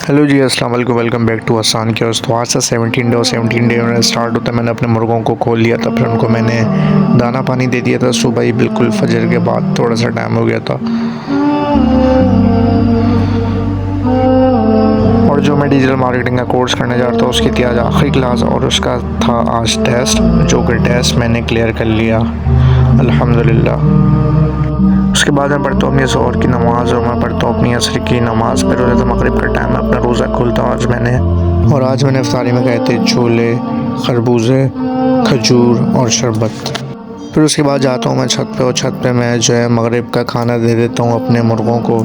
Hello जी, अस्सलाम वालेकुम। Welcome back to आसान क्योस। तो आज से 17 डे में स्टार्ट होता है। मैंने अपने मुर्गों को खोल लिया था, फिर उनको मैंने दाना पानी दे दिया था सुबह ही, बिल्कुल फजर के बाद थोड़ा सा टाइम हो गया था। और जो मैं डिजिटल मार्केटिंग का कोर्स करने जा रहा था उसकी थी आज आखिरी क्लास, और उसका था आज टेस्ट, जो कि टेस्ट मैंने क्लियर कर लिया अल्हम्दुलिल्लाह। उसके बाद मैं पढ़ता हूँ अपनी ज़ोहर की नमाज़, और मैं पढ़ता हूँ अपनी असर की नमाज़। फिर हो जाता है मगरिब का टाइम, मैं अपना रोज़ा खोलता हूँ। आज मैंने इफ्तारी में खाए थे छोले, खरबूजे, खजूर और शरबत। फिर उसके बाद जाता हूँ मैं छत पे, और छत पे मैं जो है मगरिब का खाना दे देता हूँ अपने मुर्गों को।